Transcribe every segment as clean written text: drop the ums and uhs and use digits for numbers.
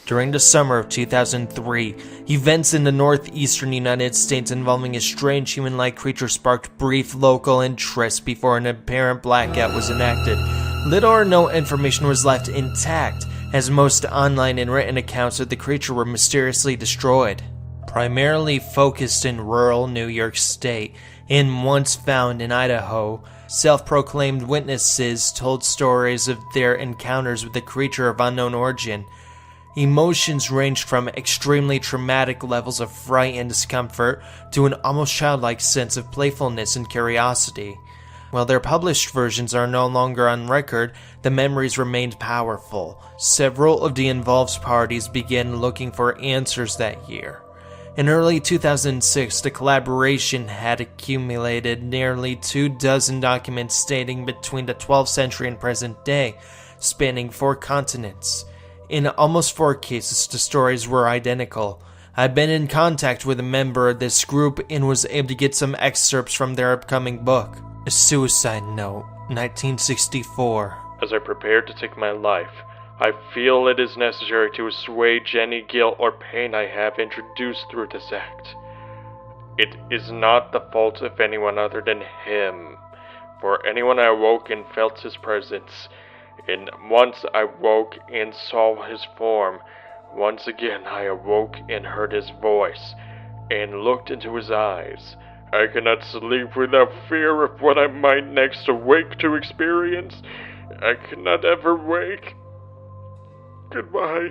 During the summer of 2003, events in the northeastern United States involving a strange human-like creature sparked brief local interest before an apparent blackout was enacted. Little or no information was left intact, as most online and written accounts of the creature were mysteriously destroyed. Primarily focused in rural New York State, and once found in Idaho, self-proclaimed witnesses told stories of their encounters with the creature of unknown origin. Emotions ranged from extremely traumatic levels of fright and discomfort to an almost childlike sense of playfulness and curiosity. While their published versions are no longer on record, the memories remained powerful. Several of the involved parties began looking for answers that year. In early 2006, the collaboration had accumulated nearly 24 documents dating between the 12th century and present day, spanning 4 continents. In almost 4 cases, the stories were identical. I've been in contact with a member of this group and was able to get some excerpts from their upcoming book. A Suicide Note, 1964. As I prepare to take my life, I feel it is necessary to assuage any guilt or pain I have introduced through this act. It is not the fault of anyone other than him. For anyone I awoke and felt his presence, and once I woke and saw his form, once again I awoke and heard his voice, and looked into his eyes. I cannot sleep without fear of what I might next awake to experience. I cannot ever wake. Goodbye.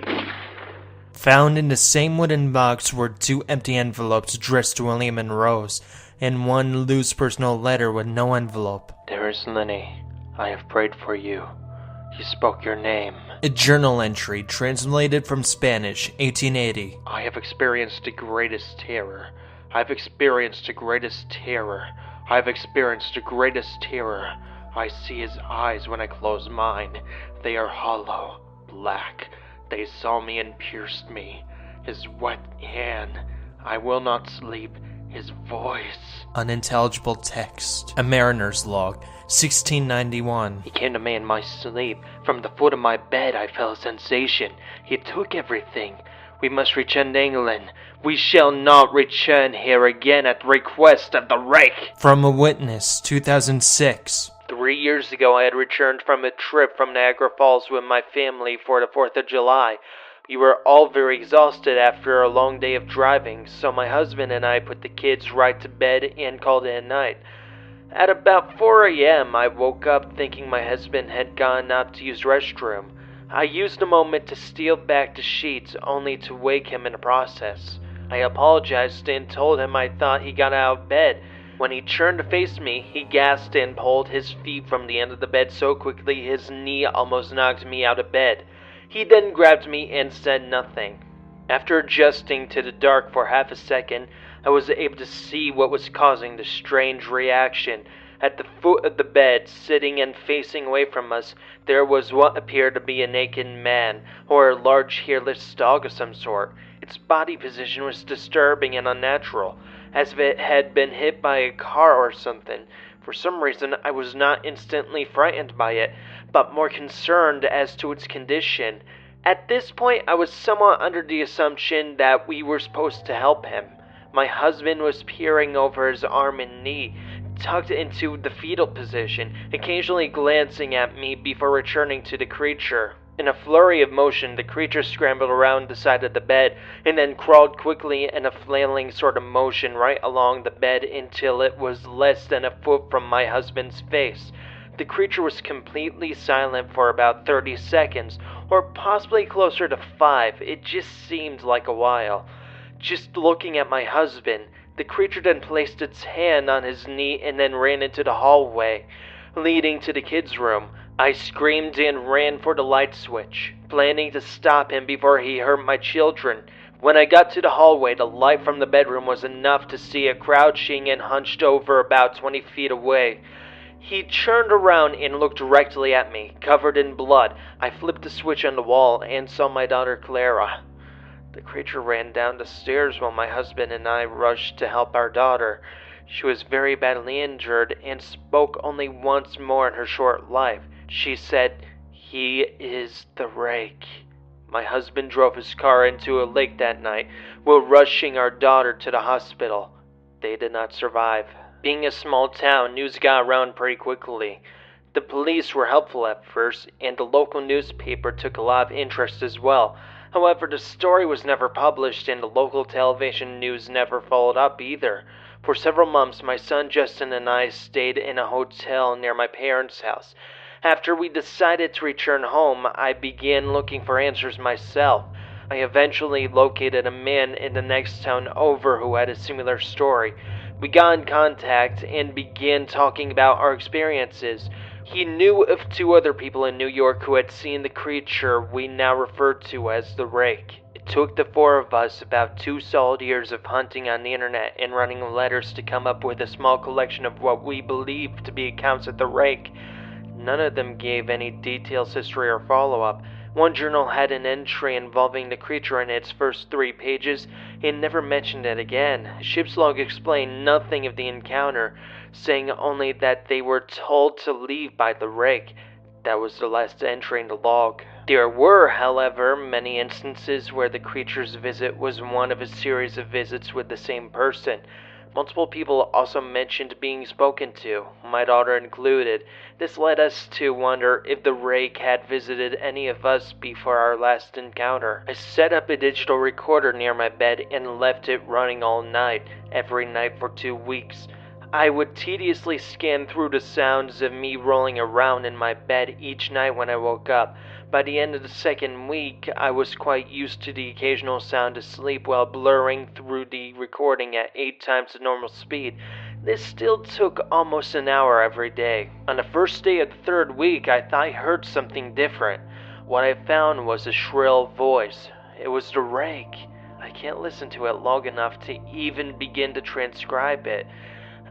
Found in the same wooden box were 2 empty envelopes addressed to William and Rose, and 1 loose personal letter with no envelope. Dearest Lenny, I have prayed for you. You spoke your name. A journal entry translated from Spanish, 1880. I have experienced the greatest terror. I've experienced the greatest terror. I've experienced the greatest terror. I see his eyes when I close mine. They are hollow, black. They saw me and pierced me. His wet hand. I will not sleep. His voice. Unintelligible text. A mariner's log, 1691. He came to me in my sleep. From the foot of my bed I felt a sensation. He took everything. We must return to England. We shall not return here again at the request of the Rake. From a witness, 2006. 3 years ago I had returned from a trip from Niagara Falls with my family for the 4th of July. We were all very exhausted after a long day of driving, so my husband and I put the kids right to bed and called it a night. At about 4 a.m. I woke up thinking my husband had gone out to use the restroom. I used the moment to steal back the sheets, only to wake him in the process. I apologized and told him I thought he got out of bed. When he turned to face me, he gasped and pulled his feet from the end of the bed so quickly his knee almost knocked me out of bed. He then grabbed me and said nothing. After adjusting to the dark for half a second, I was able to see what was causing the strange reaction. At the foot of the bed, sitting and facing away from us, there was what appeared to be a naked man, or a large hairless dog of some sort. Its body position was disturbing and unnatural, as if it had been hit by a car or something. For some reason, I was not instantly frightened by it, but more concerned as to its condition. At this point, I was somewhat under the assumption that we were supposed to help him. My husband was peering over his arm and knee, tucked into the fetal position, occasionally glancing at me before returning to the creature. In a flurry of motion, the creature scrambled around the side of the bed, and then crawled quickly in a flailing sort of motion right along the bed until it was less than a foot from my husband's face. The creature was completely silent for about 30 seconds, or possibly closer to 5. It just seemed like a while. Just looking at my husband, the creature then placed its hand on his knee and then ran into the hallway, leading to the kids' room. I screamed and ran for the light switch, planning to stop him before he hurt my children. When I got to the hallway, the light from the bedroom was enough to see it crouching and hunched over about 20 feet away. He turned around and looked directly at me, covered in blood. I flipped the switch on the wall and saw my daughter Clara. The creature ran down the stairs while my husband and I rushed to help our daughter. She was very badly injured and spoke only once more in her short life. She said, "He is the Rake." My husband drove his car into a lake that night while rushing our daughter to the hospital. They did not survive. Being a small town, news got around pretty quickly. The police were helpful at first, and the local newspaper took a lot of interest as well. However, the story was never published, and the local television news never followed up either. For several months, my son Justin and I stayed in a hotel near my parents' house. After we decided to return home, I began looking for answers myself. I eventually located a man in the next town over who had a similar story. We got in contact and began talking about our experiences. He knew of 2 other people in New York who had seen the creature we now refer to as the Rake. It took the 4 of us about 2 solid years of hunting on the internet and running letters to come up with a small collection of what we believed to be accounts of the Rake. None of them gave any details, history, or follow-up. One journal had an entry involving the creature in its first 3 pages and never mentioned it again. Ship's log explained nothing of the encounter, saying only that they were told to leave by the Rake. That was the last entry in the log. There were, however, many instances where the creature's visit was one of a series of visits with the same person. Multiple people also mentioned being spoken to, my daughter included. This led us to wonder if the Rake had visited any of us before our last encounter. I set up a digital recorder near my bed and left it running all night, every night for 2 weeks. I would tediously scan through the sounds of me rolling around in my bed each night when I woke up. By the end of the 2nd week, I was quite used to the occasional sound of sleep while blurring through the recording at 8 times the normal speed. This still took almost an hour every day. On the first day of the 3rd week, I thought I heard something different. What I found was a shrill voice. It was the Rake. I can't listen to it long enough to even begin to transcribe it.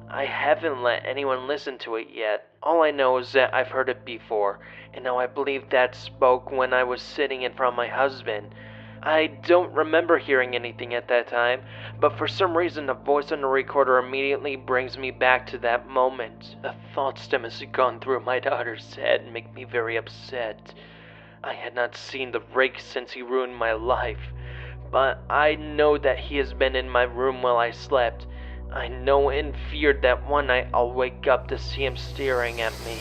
I haven't let anyone listen to it yet. All I know is that I've heard it before, and now I believe that spoke when I was sitting in front of my husband. I don't remember hearing anything at that time, but for some reason the voice on the recorder immediately brings me back to that moment. The thoughts that must have gone through my daughter's head make me very upset. I had not seen the Rake since he ruined my life, but I know that he has been in my room while I slept. I know and feared that one night I'll wake up to see him staring at me.